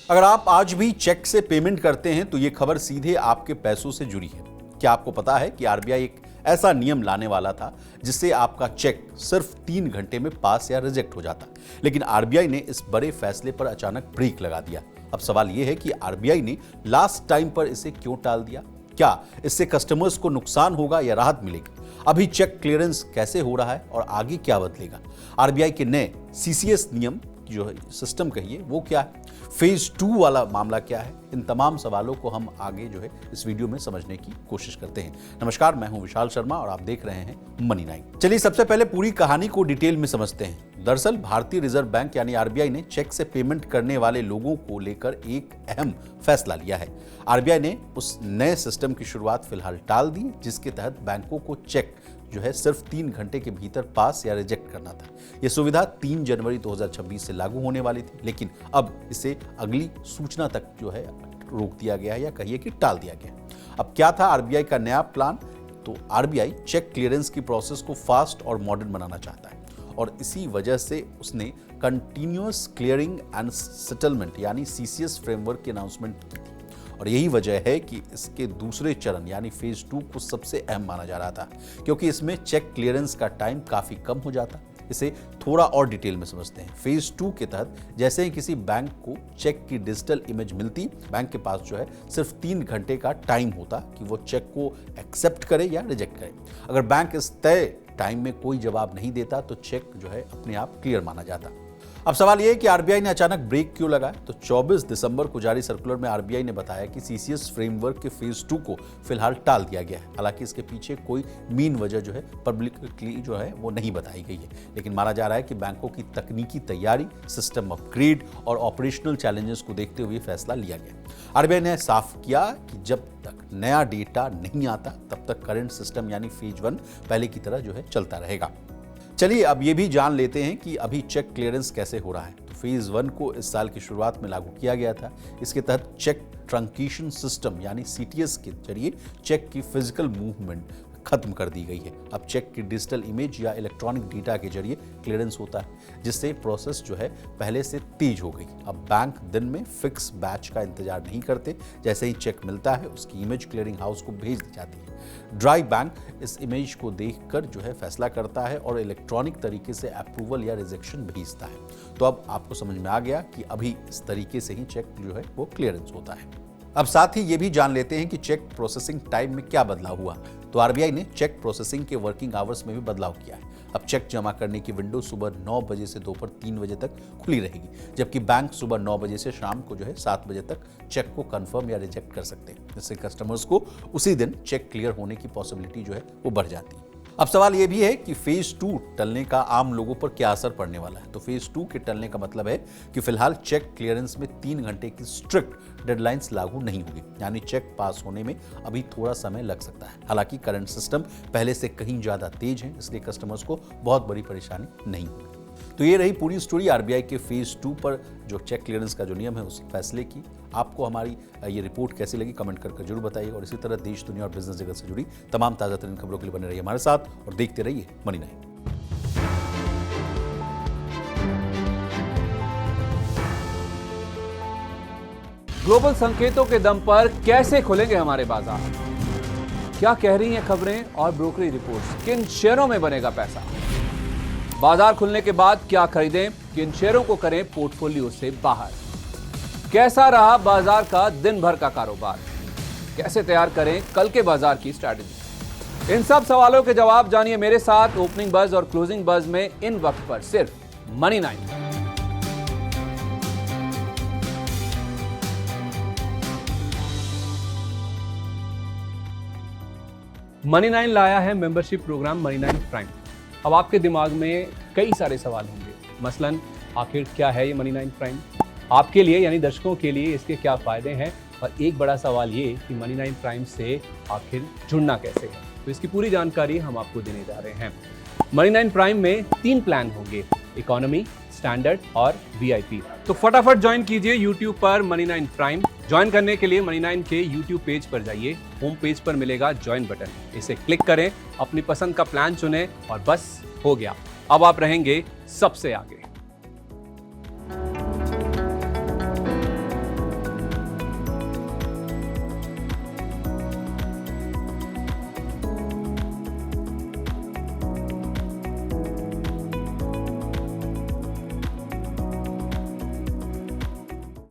अगर आप आज भी चेक से पेमेंट करते हैं तो ये खबर सीधे आपके पैसों से जुड़ी है। क्या आपको पता है कि आरबीआई एक ऐसा नियम लाने वाला था जिससे आपका चेक सिर्फ 3 घंटे में पास या रिजेक्ट हो जाता, लेकिन आरबीआई ने इस बड़े फैसले पर अचानक ब्रेक लगा दिया। अब सवाल यह है कि आरबीआई ने लास्ट टाइम पर इसे क्यों टाल दिया? क्या इससे कस्टमर्स को नुकसान होगा या राहत मिलेगी? अभी चेक क्लियरेंस कैसे हो रहा है और आगे क्या बदलेगा? आरबीआई के नए सीसीएस नियम जो है सिस्टम कहिए वो क्या है, फेज 2 वाला मामला क्या है, इन तमाम सवालों को हम आगे जो है इस वीडियो में समझने की कोशिश करते हैं। नमस्कार, मैं हूं विशाल शर्मा और आप देख रहे हैं मनी 9। चलिए सबसे पहले पूरी कहानी को डिटेल में समझते हैं। दरअसल भारतीय रिजर्व बैंक यानी आरबीआई ने चेक से पेमेंट करने वाले लोगों को लेकर एक अहम फैसला लिया है। आरबीआई ने उस नए सिस्टम की शुरुआत फिलहाल टाल दी जिसके तहत बैंकों को चेक जो है सिर्फ 3 घंटे के भीतर पास या रिजेक्ट करना था। यह सुविधा 3 जनवरी 2026 से लागू होने वाली थी, लेकिन अब इसे अगली सूचना तक जो है रोक दिया गया है या कहिए कि टाल दिया गया। अब क्या था आरबीआई का नया प्लान? तो आरबीआई चेक क्लियरेंस की प्रोसेस को फास्ट और मॉडर्न बनाना चाहता है और इसी वजह से उसने कंटिन्यूअस क्लियरिंग एंड सेटलमेंट यानी सीसीएस फ्रेमवर्क की अनाउंसमेंट की थी। और यही वजह है कि इसके दूसरे चरण यानी फेज 2 को सबसे अहम माना जा रहा था, क्योंकि इसमें चेक क्लियरेंस का टाइम काफी कम हो जाता। इसे थोड़ा और डिटेल में समझते हैं। फेज 2 के तहत जैसे ही किसी बैंक को चेक की डिजिटल इमेज मिलती, बैंक के पास जो है सिर्फ 3 घंटे का टाइम होता कि वो चेक को एक्सेप्ट करे या रिजेक्ट करे। अगर बैंक इस तय टाइम में कोई जवाब नहीं देता तो चेक जो है अपने आप क्लियर माना जाता। अब सवाल यह है कि आरबीआई ने अचानक ब्रेक क्यों लगाया? तो 24 दिसंबर को जारी सर्कुलर में आरबीआई ने बताया कि सीसीएस फ्रेमवर्क के फेज 2 को फिलहाल टाल दिया गया है। हालांकि इसके पीछे कोई मेन वजह जो है पब्लिकली जो है वो नहीं बताई गई है, लेकिन माना जा रहा है कि बैंकों की तकनीकी तैयारी, सिस्टम अपग्रेड और ऑपरेशनल चैलेंजेस को देखते हुए फैसला लिया गया। आरबीआई ने साफ किया कि जब तक नया डेटा नहीं आता तब तक करंट सिस्टम यानी फेज 1 पहले की तरह जो है चलता रहेगा। चलिए अब ये भी जान लेते हैं कि अभी चेक क्लियरेंस कैसे हो रहा है। तो फेज 1 को इस साल की शुरुआत में लागू किया गया था। इसके तहत चेक ट्रंकेशन सिस्टम यानी सीटीएस के जरिए चेक की फिजिकल मूवमेंट खत्म कर दी गई है। अब चेक की डिजिटल इमेज या इलेक्ट्रॉनिक डेटा के जरिए क्लियरेंस होता है, जिससे प्रोसेस जो है पहले से तेज हो गई। अब बैंक दिन में फिक्स बैच का इंतजार नहीं करते, जैसे ही चेक मिलता है उसकी इमेज क्लियरिंग हाउस को भेज दी जाती है। ड्राई बैंक इस इमेज को देखकर जो है फैसला करता है और इलेक्ट्रॉनिक तरीके से अप्रूवल या रिजेक्शन भेजता है। तो अब आपको समझ में आ गया कि अभी इस तरीके से ही चेक जो है वो क्लियरेंस होता है। अब साथ ही ये भी जान लेते हैं कि चेक प्रोसेसिंग टाइम में क्या बदलाव हुआ। तो आरबीआई ने चेक प्रोसेसिंग के वर्किंग आवर्स में भी बदलाव किया है। अब चेक जमा करने की विंडो सुबह 9 बजे से दोपहर 3 बजे तक खुली रहेगी, जबकि बैंक सुबह 9 बजे से शाम को जो है 7 बजे तक चेक को कंफर्म या रिजेक्ट कर सकते हैं, जिससे कस्टमर्स को उसी दिन चेक क्लियर होने की पॉसिबिलिटी जो है वो बढ़ जाती है। अब सवाल यह भी है कि फेज 2 टलने का आम लोगों पर क्या असर पड़ने वाला है। तो फेज 2 के टलने का मतलब है कि फिलहाल चेक क्लियरेंस में 3 घंटे की स्ट्रिक्ट डेडलाइंस लागू नहीं होगी, यानी चेक पास होने में अभी थोड़ा समय लग सकता है। हालांकि करंट सिस्टम पहले से कहीं ज्यादा तेज है, इसलिए कस्टमर्स को बहुत बड़ी परेशानी नहीं होगी। तो ये रही पूरी स्टोरी आरबीआई के फेज 2 पर जो चेक क्लियरेंस का जो नियम है उस फैसले की। आपको हमारी ये रिपोर्ट कैसी लगी कमेंट करके जरूर बताइए और इसी तरह देश, दुनिया और बिजनेस जगत से जुड़ी तमाम ताजा तरीन खबरों के लिए बने रहिए हमारे साथ और देखते रहिए मनी 9। ग्लोबल संकेतों के दम पर कैसे खुलेंगे हमारे बाजार? क्या कह रही हैं खबरें और ब्रोकरी रिपोर्ट्स? किन शेयरों में बनेगा पैसा? बाजार खुलने के बाद क्या खरीदें, किन शेयरों को करें पोर्टफोलियो से बाहर? कैसा रहा बाजार का दिन भर का कारोबार? कैसे तैयार करें कल के बाजार की स्ट्रैटेजी? इन सब सवालों के जवाब जानिए मेरे साथ ओपनिंग बज और क्लोजिंग बज में इन वक्त पर सिर्फ मनी 9। मनी 9 लाया है मेंबरशिप प्रोग्राम मनी 9 प्राइम। अब आपके दिमाग में कई सारे सवाल होंगे, मसलन आखिर क्या है ये मनी 9 प्राइम, आपके लिए यानी दर्शकों के लिए इसके क्या फायदे हैं, और एक बड़ा सवाल ये कि मनी 9 प्राइम से आखिर जुड़ना कैसे है। तो इसकी पूरी जानकारी हम आपको देने जा रहे हैं। मनी 9 प्राइम में 3 प्लान होंगे, इकोनॉमी, स्टैंडर्ड और वीआईपी। तो फटाफट ज्वाइन कीजिए यूट्यूब पर मनी 9 प्राइम। ज्वाइन करने के लिए मनी 9 के यूट्यूब पेज पर जाइए, होम पेज पर मिलेगा ज्वाइन बटन, इसे क्लिक करें, अपनी पसंद का प्लान चुनें और बस हो गया, अब आप रहेंगे सबसे आगे।